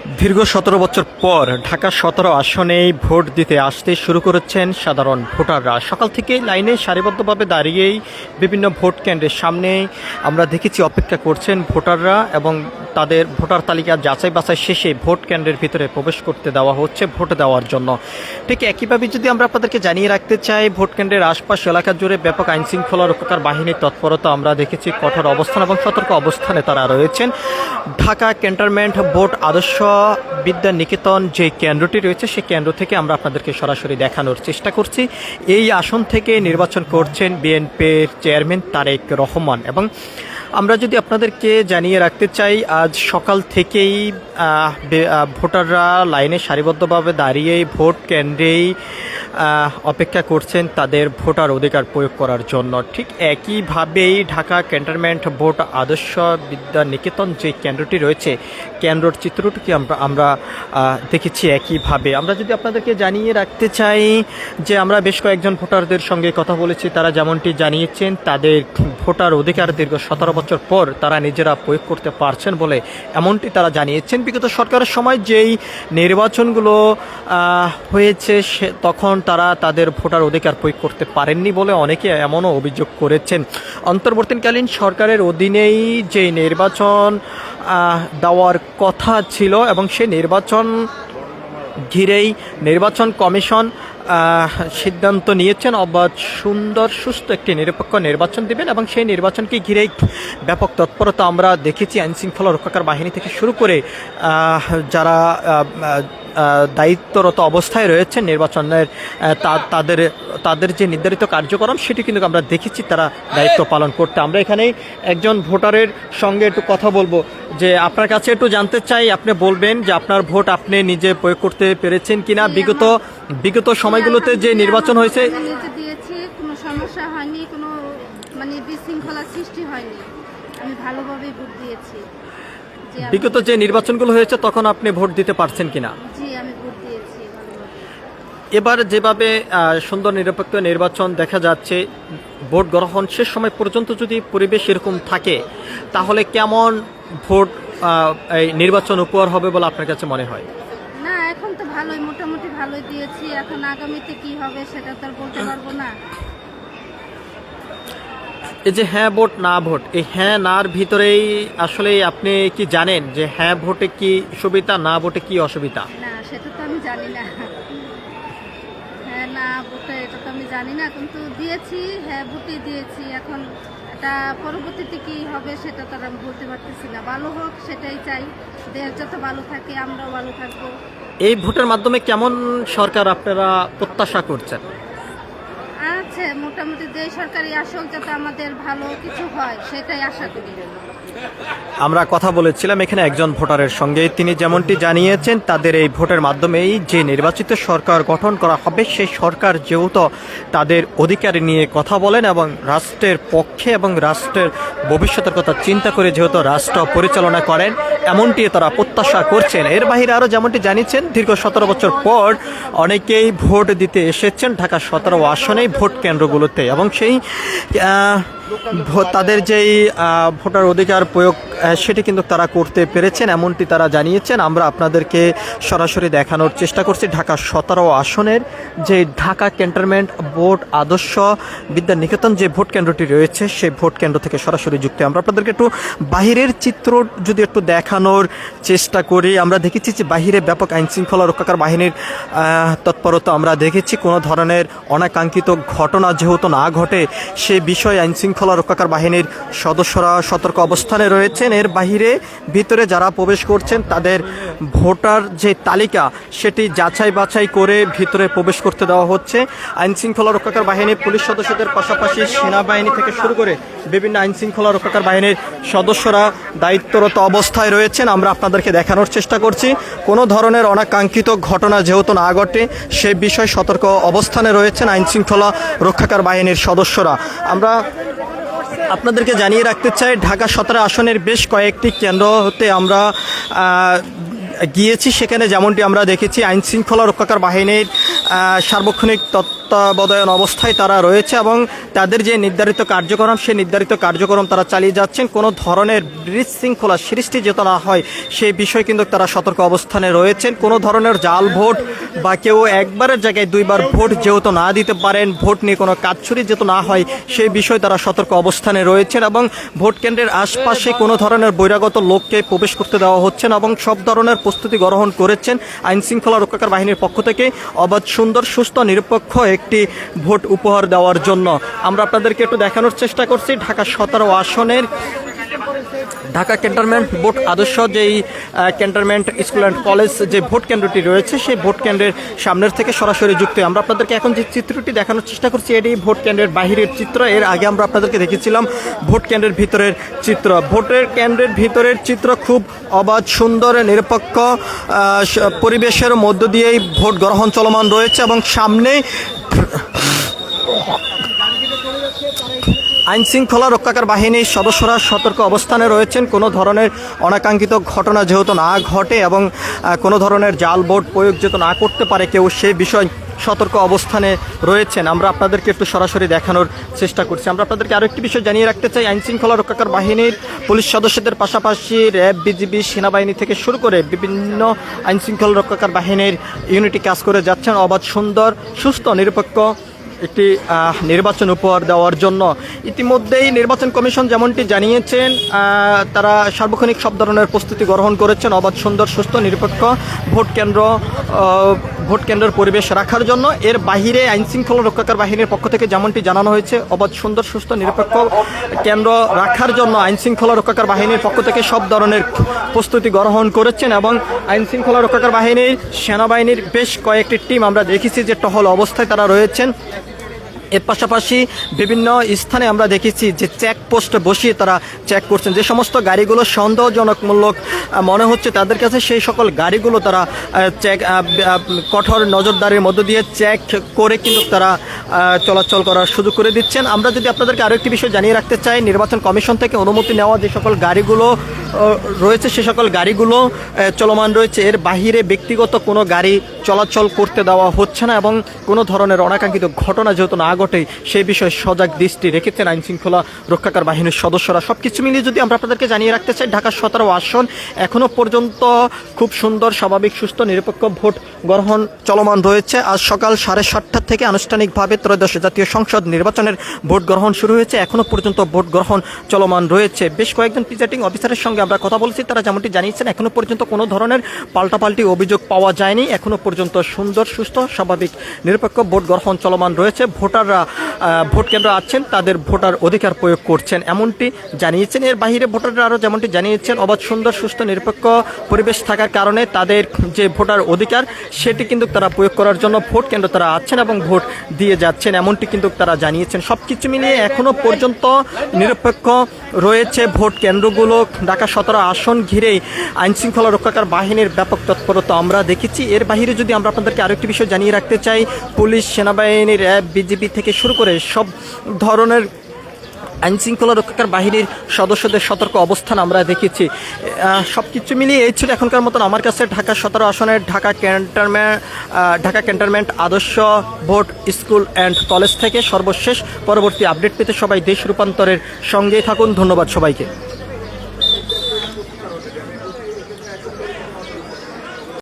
দীর্ঘ ১৭ বছর পর ঢাকা ১৭ আসনেই ভোট দিতে আসতে শুরু করেছেন সাধারণ ভোটাররা। সকাল থেকে লাইনে সারিবদ্ধভাবে দাঁড়িয়েই বিভিন্ন ভোট কেন্দ্রের সামনে আমরা দেখেছি অপেক্ষা করছেন ভোটাররা, এবং তাদের ভোটার তালিকা যাচাই বাছাই শেষে ভোট কেন্দ্রের ভিতরে প্রবেশ করতে দেওয়া হচ্ছে ভোট দেওয়ার জন্য। ঠিক একইভাবে যদি আমরা আপনাদেরকে জানিয়ে রাখতে চাই, ভোট কেন্দ্রের আশপাশ এলাকা জুড়ে ব্যাপক আইনশৃঙ্খলা রক্ষাকার বাহিনীর তৎপরতা আমরা দেখেছি। কঠোর অবস্থান এবং সতর্ক অবস্থানে তারা রয়েছেন। ঢাকা ক্যান্টনমেন্ট বোর্ড আদর্শ বিদ্যা নিকেতন যে কেন্দ্রটি রয়েছে, সেই কেন্দ্র থেকে আমরা আপনাদেরকে সরাসরি দেখানোর চেষ্টা করছি। এই আসন থেকে নির্বাচন করছেন বিএনপির চেয়ারম্যান তারেক রহমান। এবং আমরা যদি আপনাদেরকে জানিয়ে রাখতে চাই, আজ সকাল থেকেই ভোটাররা লাইনে সারিবদ্ধভাবে দাঁড়িয়ে ভোট কেন্দ্রেই অপেক্ষা করছেন তাদের ভোটার অধিকার প্রয়োগ করার জন্য। ঠিক একইভাবেই ঢাকা ক্যান্টনমেন্ট বোর্ড আদর্শ বিদ্যা নিকেতন যে কেন্দ্রটি রয়েছে, কেন্দ্রর চিত্রটিকে আমরা দেখেছি একইভাবে। আমরা যদি আপনাদেরকে জানিয়ে রাখতে চাই যে আমরা বেশ কয়েকজন ভোটারদের সঙ্গে কথা বলেছি, তারা যেমনটি জানিয়েছেন তাদের ভোটার অধিকার দীর্ঘ ১৭ বছর পর তারা নিজেরা প্রয়োগ করতে পারছেন বলে এমনটি তারা জানিয়েছেন। বিগত সরকারের সময় যেই নির্বাচনগুলো হয়েছে তখন তারা তাদের ভোটার অধিকার প্রয়োগ করতে পারেননি বলে অনেকে এমনও অভিযোগ করেছেন। অন্তর্বর্তীকালীন সরকারের অধীনেই যে নির্বাচন দেওয়ার কথা ছিল এবং সেই নির্বাচন ঘিরেই নির্বাচন কমিশন সিদ্ধান্ত নিয়েছেন অবাধ, সুন্দর, সুস্থ একটি নিরপেক্ষ নির্বাচন দেবেন, এবং সেই নির্বাচনকে ঘিরেই ব্যাপক তৎপরতা আমরা দেখেছি। আইনশৃঙ্খলা রক্ষাকার বাহিনী থেকে শুরু করে যারা দায়িত্বরত অবস্থায় রয়েছেন নির্বাচনের তাদের যে নির্ধারিত কার্যক্রম সেটি কিন্তু আমরা দেখেছি তারা দায়িত্ব পালন করতে। আমরা এখানে একজন ভোটারের সঙ্গে একটু কথা বলবো, যে আপনার কাছে একটু জানতে চাই, আপনি বলবেন যে আপনার ভোট আপনি নিজে প্রয়োগ করতে পেরেছেন কিনা। বিগত সময়গুলোতে যে নির্বাচন হয়েছে দিয়েছি, কোনো সমস্যা হয়নি, কোনো বিশৃঙ্খলা সৃষ্টি হয়নি, আমি ভালোভাবে ভোট দিয়েছি। বিগত যে নির্বাচনগুলো হয়েছে তখন আপনি ভোট দিতে পারছেন কিনা? জি, আমি ভোট দিয়েছি ভালোভাবে। এবার যেভাবে সুন্দর নিরপেক্ষ নির্বাচন দেখা যাচ্ছে, ভোট গ্রহণ শেষ সময় পর্যন্ত যদি পরিবেশ এরকম থাকে, তাহলে কেমন ভোট এই নির্বাচন উপহার হবে বলে আপনার কাছে মনে হয়? না, এখন তো ভালোই, মোটামুটি ভালোই দিয়েছি। এখন আগামীতে কি হবে সেটা তো আর বলতে পারবো না। এই যে হ্যাঁ ভোট না ভোট, এই হ্যাঁ নার ভিতরেই আসলে আপনি কি জানেন যে হ্যাঁ ভোটে কি সুবিধা, না ভোটে কি অসুবিধা? না, সেটা তো আমি জানি না। হ্যাঁ না ভোটে এটা তো আমি জানি না, কিন্তু দিয়েছি, হ্যাঁ ভোটে দিয়েছি। এখন এটা পরবর্তীতে কি হবে সেটা তো আমি বলতে পারতেছি না। ভালো হোক সেটাই চাই, দেশ যত ভালো থাকে আমরাও ভালো থাকবো। এই ভোটের মাধ্যমে কেমন সরকার আপনারা প্রত্যাশা করছেন? আচ্ছা, মোটামুটি যে সরকারি আসল যাতে আমাদের ভালো কিছু হয় সেটাই আশা করি। আমরা কথা বলেছিলাম এখানে একজন ভোটারের সঙ্গে, তিনি যেমনটি জানিয়েছেন তাদের এই ভোটের মাধ্যমেই যে নির্বাচিত সরকার গঠন করা হবে, সেই সরকার যেহেতু তাদের অধিকার নিয়ে কথা বলেন এবং রাষ্ট্রের পক্ষে এবং রাষ্ট্রের ভবিষ্যতের কথা চিন্তা করে যেহেতু রাষ্ট্র পরিচালনা করেন, এমনটি তারা প্রত্যাশা করছেন। এর বাইরে আরও যেমনটি জানিয়েছেন, দীর্ঘ ১৭ বছর পর অনেকেই ভোট দিতে এসেছেন ঢাকা ১৭ আসনেই ভোট কেন্দ্রগুলোতে, এবং সেই তাদের যেই ভোটার অধিকার প্রয়োগ সেটি কিন্তু তারা করতে পেরেছেন, এমনটি তারা জানিয়েছেন। আমরা আপনাদেরকে সরাসরি দেখানোর চেষ্টা করছি ঢাকা ১৭ আসনের যে ঢাকা ক্যান্টনমেন্ট বোর্ড আদর্শ বিদ্যা নিকেতন যে ভোট কেন্দ্রটি রয়েছে, সেই ভোট কেন্দ্র থেকে সরাসরি যুক্ত। আমরা আপনাদেরকে একটু বাহিরের চিত্র যদি একটু দেখানোর চেষ্টা করি, আমরা দেখেছি যে বাহিরে ব্যাপক আইনশৃঙ্খলা রক্ষাকার বাহিনীর তৎপরতা আমরা দেখেছি। কোনো ধরনের অনাকাঙ্ক্ষিত ঘটনা যেহেতু না ঘটে, সে বিষয়ে আইনশৃঙ্খলা রক্ষাকার বাহিনীর সদস্যরা সতর্ক অবস্থানে রয়েছেন। এর বাহিরে ভিতরে যারা প্রবেশ করছেন তাদের ভোটার যে তালিকা সেটি যাচাই বাছাই করে ভিতরে প্রবেশ করতে দেওয়া হচ্ছে। আইনশৃঙ্খলা রক্ষাকার বাহিনীর পুলিশ সদস্যদের পাশাপাশি সেনাবাহিনী থেকে শুরু করে বিভিন্ন আইনশৃঙ্খলা রক্ষাকার বাহিনীর সদস্যরা দায়িত্বরত অবস্থায় রয়েছেন। আমরা আপনাদেরকে দেখানোর চেষ্টা করছি কোনো ধরনের অনাকাঙ্ক্ষিত ঘটনা যেহেতু না ঘটে সে বিষয়ে সতর্ক অবস্থানে রয়েছেন আইনশৃঙ্খলা রক্ষাকার বাহিনীর সদস্যরা। আমরা আপনাদেরকে জানিয়ে রাখতে চাই, ঢাকা ১৭ আসনের বেশ কয়েকটি কেন্দ্র হতে আমরা গিয়েছি, সেখানে যেমনটি আমরা দেখেছি আইনশৃঙ্খলা রক্ষাকার বাহিনীর সার্বক্ষণিক তত্ত্বাবধায়ন অবস্থায় তারা রয়েছে এবং তাদের যে নির্ধারিত কার্যক্রম সেই নির্ধারিত কার্যক্রম তারা চালিয়ে যাচ্ছেন। কোনো ধরনের বিশৃঙ্খলা সৃষ্টি যেন না হয় সেই বিষয়ে কিন্তু তারা সতর্ক অবস্থানে রয়েছেন। কোনো ধরনের জাল ভোট বা কেউ একবারের জায়গায় দুইবার ভোট যেহেতু না দিতে পারেন, ভোট নিয়ে কোনো কারচুপি যেহেতু না হয় সেই বিষয়ে তারা সতর্ক অবস্থানে রয়েছেন এবং ভোট কেন্দ্রের আশপাশে কোনো ধরনের বহিরাগত লোককে প্রবেশ করতে দেওয়া হচ্ছে না এবং সব ধরনের প্রস্তুতি গ্রহণ করেছেন আইন শৃঙ্খলা রক্ষাকারী বাহিনীর পক্ষ থেকে অবাধ, সুন্দর, সুস্থ, নিরপেক্ষ একটি ভোট উপহার দেওয়ার জন্য। আমরা আপনাদেরকে একটু দেখানোর চেষ্টা করছি ঢাকা 17 আসনের ঢাকা ক্যান্টনমেন্ট বোর্ড আদর্শ যেই ক্যান্টনমেন্ট স্কুল অ্যান্ড কলেজ যে ভোট কেন্দ্রটি রয়েছে সেই ভোট কেন্দ্রের সামনের থেকে সরাসরি যুক্ত। আমরা আপনাদেরকে এখন যে চিত্রটি দেখানোর চেষ্টা করছি এটি ভোট কেন্দ্রের বাহিরের চিত্র। এর আগে আমরা আপনাদেরকে দেখেছিলাম ভোট কেন্দ্রের ভিতরের চিত্র। ভোটের কেন্দ্রের ভিতরের চিত্র খুব অবাধ, সুন্দর, নিরপেক্ষ পরিবেশের মধ্য দিয়েই ভোট গ্রহণ চলমান রয়েছে এবং সামনে আইন শৃঙ্খলা রক্ষাকারী বাহিনীর সদস্যরা সতর্ক অবস্থানে রয়েছেন কোনো ধরনের অনাকাঙ্ক্ষিত ঘটনা যেহেতু না ঘটে এবং কোনো ধরনের জাল ভোট প্রয়োগ যেহেতু না করতে পারে কেউ, সেই বিষয় সতর্ক অবস্থানে রয়েছেন। আমরা আপনাদেরকে একটু সরাসরি দেখানোর চেষ্টা করছি। আমরা আপনাদেরকে আরও একটি বিষয় জানিয়ে রাখতে চাই, আইন শৃঙ্খলা রক্ষাকারী বাহিনীর পুলিশ সদস্যদের পাশাপাশি র্যাব, বিজিবি, সেনাবাহিনী থেকে শুরু করে বিভিন্ন আইন শৃঙ্খলা রক্ষাকারী বাহিনীর ইউনিটি কাজ করে যাচ্ছেন অবাধ, সুন্দর, সুস্থ, নিরপেক্ষ একটি নির্বাচন উপহার দেওয়ার জন্য। ইতিমধ্যেই নির্বাচন কমিশন যেমনটি জানিয়েছেন তারা সার্বক্ষণিক সব ধরনের প্রস্তুতি গ্রহণ করেছেন অবাধ, সুন্দর, সুস্থ, নিরপেক্ষ ভোট কেন্দ্রের পরিবেশ রাখার জন্য। এর বাহিরে আইন শৃঙ্খলা রক্ষাকারী বাহিনীর পক্ষ থেকে যেমনটি জানানো হয়েছে অবাধ, সুন্দর, সুস্থ, নিরপেক্ষ কেন্দ্র রাখার জন্য আইন শৃঙ্খলা রক্ষাকারী বাহিনীর পক্ষ থেকে সব ধরনের প্রস্তুতি গ্রহণ করেছেন এবং আইন শৃঙ্খলা রক্ষাকারী বাহিনীর, সেনাবাহিনীর বেশ কয়েকটি টিম আমরা দেখেছি যে টহল অবস্থায় তারা রয়েছেন। এর পাশাপাশি বিভিন্ন স্থানে আমরা দেখেছি যে চেকপোস্ট বসিয়ে তারা চেক করছেন। যে সমস্ত গাড়িগুলো সন্দেহজনকমূলক মনে হচ্ছে তাদের কাছে সেই সকল গাড়িগুলো তারা চেক কঠোর নজরদারির মধ্য দিয়ে চেক করে কিন্তু তারা চলাচল করার সুযোগ করে দিচ্ছেন। আমরা যদি আপনাদেরকে আরও একটি বিষয় জানিয়ে রাখতে চাই, নির্বাচন কমিশন থেকে অনুমতি নেওয়া যে সকল গাড়িগুলো রয়েছে সে সকল গাড়িগুলো চলমান রয়েছে। এর বাহিরে ব্যক্তিগত কোনো গাড়ি চলাচল করতে দেওয়া হচ্ছে না এবং কোনো ধরনের অনাকাঙ্ক্ষিত ঘটনা যেহেতু না ঘটে সেই বিষয়ে সজাগ দৃষ্টি রেখেছেন আইন শৃঙ্খলা রক্ষাকারী বাহিনীর সদস্যরা। সব কিছু মিলিয়ে যদি আমরা আপনাদেরকে জানিয়ে রাখতে চাই, ঢাকা 17 আসন এখনও পর্যন্ত খুব সুন্দর, স্বাভাবিক, সুস্থ, নিরপেক্ষ ভোট গ্রহণ চলমান রয়েছে। আজ সকাল 7:30 থেকে আনুষ্ঠানিকভাবে ত্রয়োদশ জাতীয় সংসদ নির্বাচনের ভোট গ্রহণ শুরু হয়েছে। এখনও পর্যন্ত ভোট গ্রহণ চলমান রয়েছে। বেশ কয়েকজন প্রিজাইডিং অফিসারের সঙ্গে আমরা কথা বলছি, তারা যেমনটি জানিয়েছেন এখনও পর্যন্ত কোনো ধরনের পাল্টাপাল্টি অভিযোগ পাওয়া যায়নি। এখনও পর্যন্ত সুন্দর, সুস্থ, স্বাভাবিক, নিরপেক্ষ ভোট গ্রহণ চলমান রয়েছে। ভোটাররা ভোট কেন্দ্র আছেন, তাদের ভোটার অধিকার প্রয়োগ করছেন এমনটি জানিয়েছেন। এর বাইরে ভোটাররা আরও যেমনটি জানিয়েছেন অবাধ, সুন্দর, সুস্থ, নিরপেক্ষ পরিবেশ থাকার কারণে তাদের যে ভোটার অধিকার সেটি কিন্তু তারা প্রয়োগ করার জন্য ভোট কেন্দ্র তারা আছেন এবং ভোট দিয়ে যাচ্ছেন এমনটি কিন্তু তারা জানিয়েছেন। সব কিছু মিলিয়ে এখনও পর্যন্ত নিরপেক্ষ রয়েছে ভোট কেন্দ্রগুলো। ঢাকা 17 আসন ঘিরেই আইন শৃঙ্খলা রক্ষাকারী বাহিনীর ব্যাপক তৎপরতা আমরা দেখেছি। এর বাইরে যদি আমরা আপনাদেরকে আরেকটি বিষয় জানিয়ে রাখতে চাই, পুলিশ, সেনাবাহিনী, র্যাব, বিজিবি থেকে শুরু করে সব ধরনের আইন শৃঙ্খলা রক্ষাকারী বাহিনীর সদস্যদের সতর্ক অবস্থান আমরা দেখেছি। সব কিছু মিলিয়ে এই ছিল এখনকার মতন আমার কাছে ঢাকা 17 আসনের ঢাকা ক্যান্টনমেন্ট আদর্শ ভোট স্কুল অ্যান্ড কলেজ থেকে সর্বশেষ। পরবর্তী আপডেট পেতে সবাই দেশ রূপান্তরের সঙ্গেই থাকুন। ধন্যবাদ সবাইকে।